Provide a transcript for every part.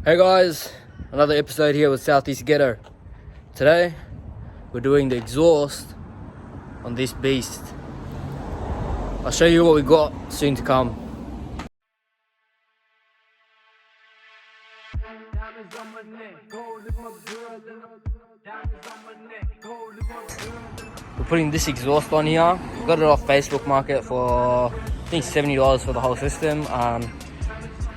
Hey guys, another episode here with Southeast Ghetto. Today, we're doing the exhaust on this beast. I'll show you what we got soon to come. We're putting this exhaust on here. We got it off Facebook Market for I think $70 for the whole system.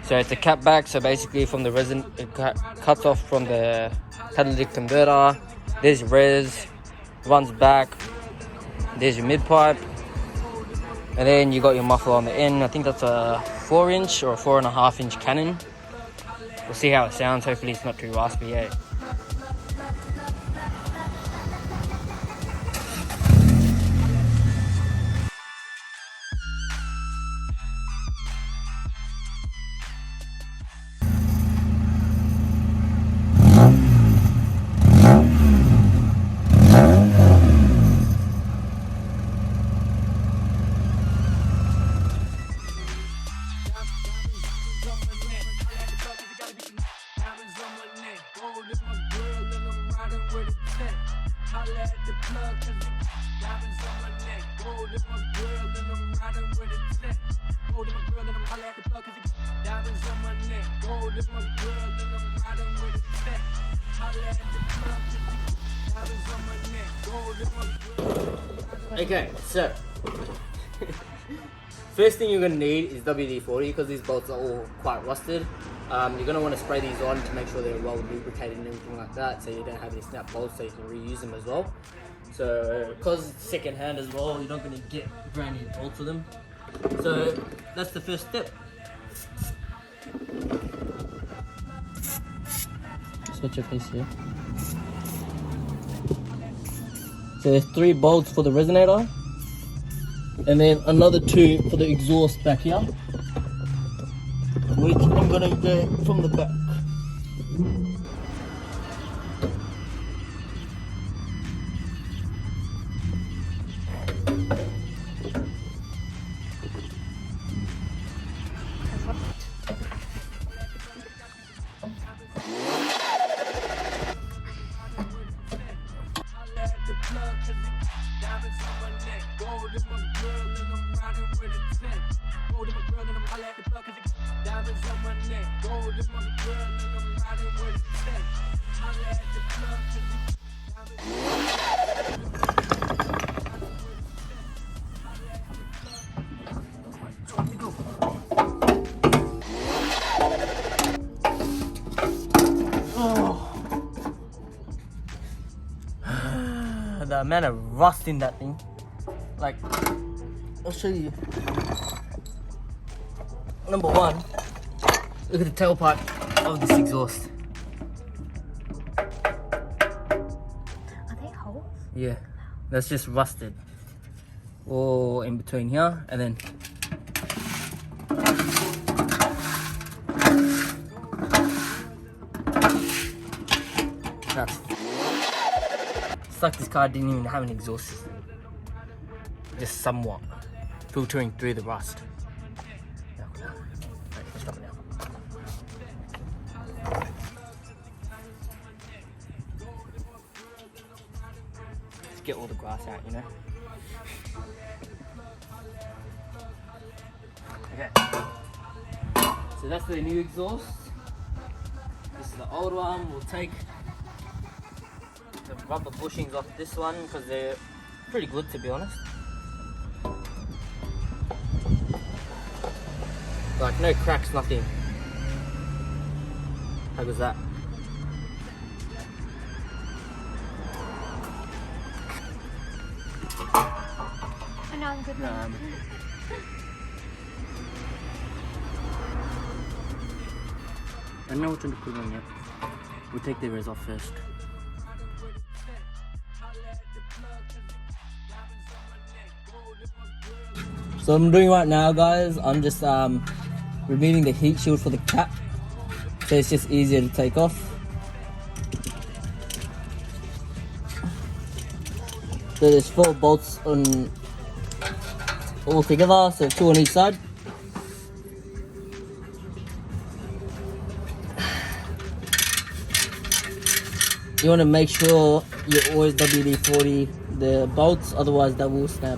So it's a cat back, so basically from the resin, it cuts off from the catalytic converter. There's your res, runs back, there's your mid pipe, and then you got your muffler on the end. I think that's a 4-inch or a 4.5-inch cannon. We'll see how it sounds. Hopefully it's not too raspy, eh? Okay, so first thing you're going to need is WD-40 because these bolts are all quite rusted. You're going to want to spray these on to make sure they're well lubricated and everything like that, so you don't have any snap bolts, so you can reuse them as well. So because it's second hand as well, you're not going to get brand new bolts for them. So that's the first step. Switch your face here. So there's 3 bolts for the resonator, and then another 2 for the exhaust back here, which I'm gonna get from the back. The amount of rust in that thing, like, I'll show you. Number 1, look at the tailpipe of this exhaust. Are they holes? Yeah, that's just rusted all in between here, and then that's it's like this car didn't even have an exhaust system, just somewhat filtering through the rust. Stop now. Just get all the grass out, you know. Okay, so that's the new exhaust. This is the old one. We'll take the rubber bushings off this one because they're pretty good, to be honest. Like no cracks, nothing. How goes that? I know I'm good. I know which one to put on yet. We'll take the res off first. So what I'm doing right now, guys, I'm just removing the heat shield for the cap, so it's just easier to take off. So there's 4 bolts on all together, so 2 on each side. You want to make sure you always WD-40 the bolts, otherwise that will snap.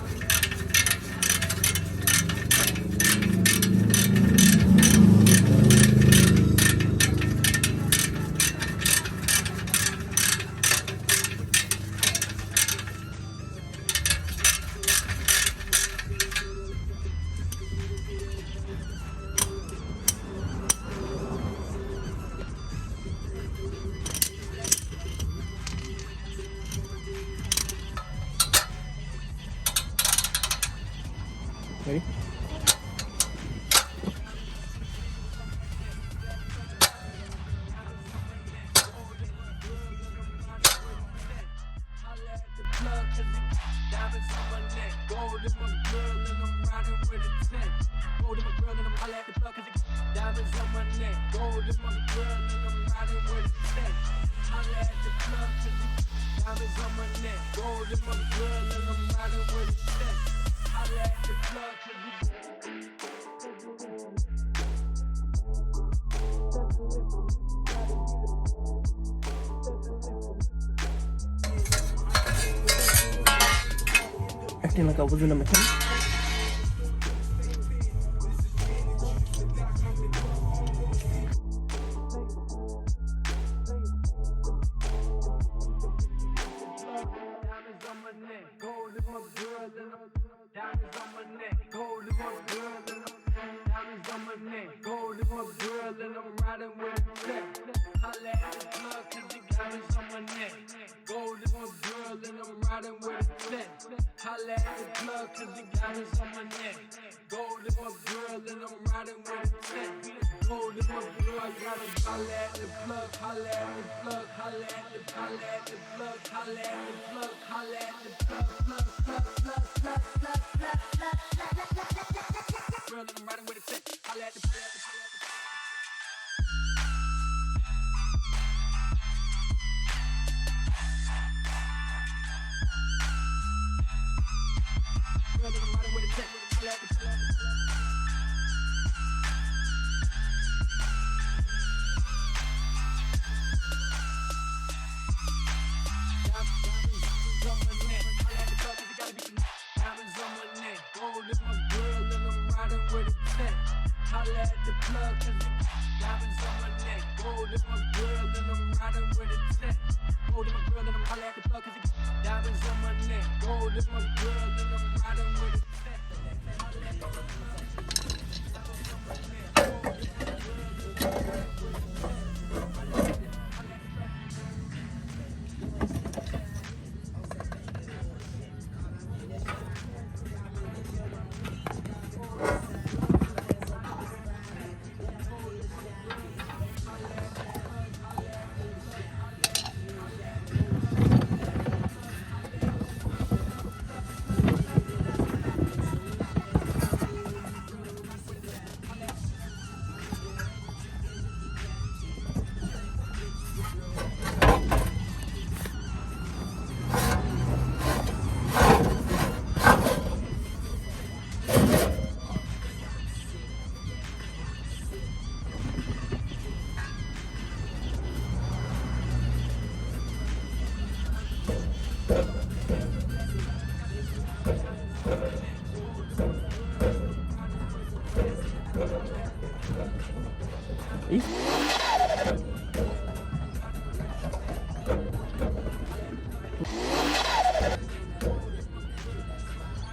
Ready? Acting like I wasn't a mechanic.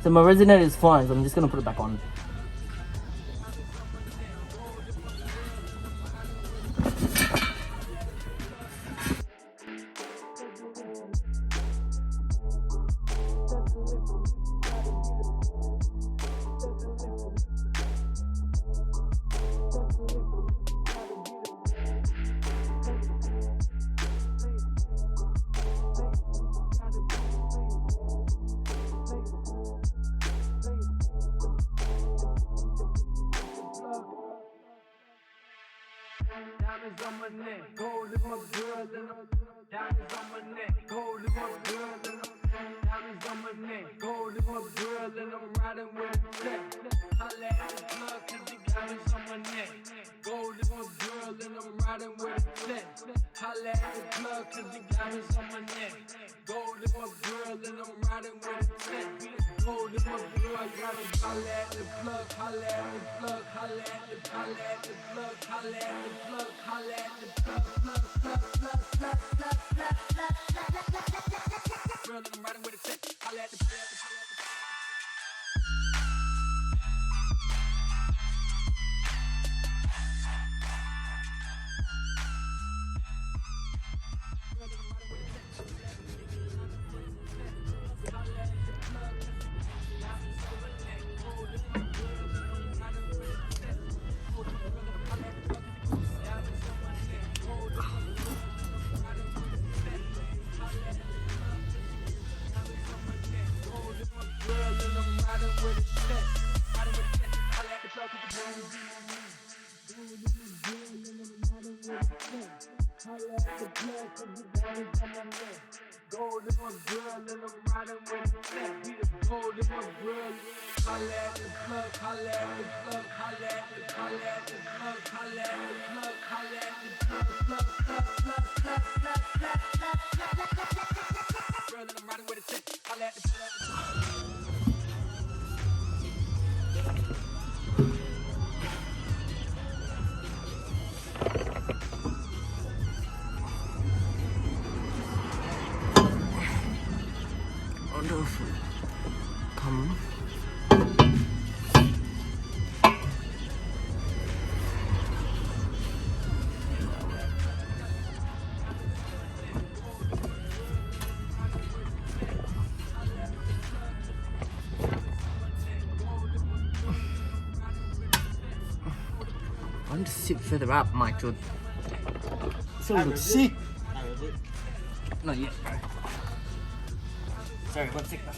So my resonator is fine, so I'm just gonna put it back on. Diamonds on my neck, gold in my girl, and diamonds on my neck, gold in my girl, and diamonds on my neck, gold in my girl, and I'm riding with a check. Holla at the plug, 'cause you got diamonds on my neck. Gold in my girl and I'm riding with a tech. Holla at the plug cause the diamonds on my neck. Gold in my girl and I'm riding with a tech. Gold in my girl, I gotta holla at the plug, holla at the plug, holla at the plug, holla at the plug, holla at the plug, girl and I'm riding with a tech. Holla at the plug. Gold in my girl and I'm riding with a tech. Be the gold in my girl. Holla at the plug, holla at the plug, holla at the plug, holla at the plug, holla at the plug, holla at the plug, girl and I'm riding with a tech. Holla at the plug. Wonderful. Come. I'm just sit further up, Michael. So it looks sick. Not yet, bro. Sorry, 1 second.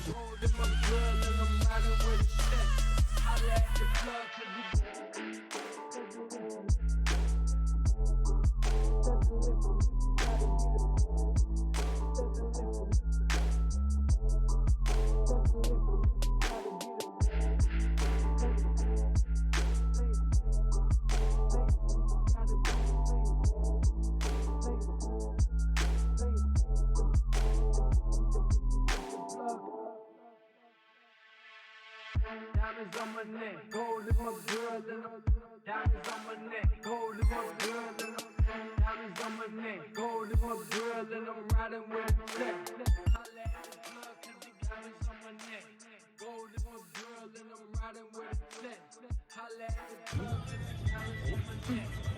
Diamonds on my neck, gold in my girl and I'm diamonds on my neck, gold in my girl and I'm diamonds on my neck, gold in my girl and I'm riding with a tech. Holla at the plug cause the diamonds on my neck, gold in my girl and I'm riding with a tech. Holla at the plug cause the diamonds on my neck.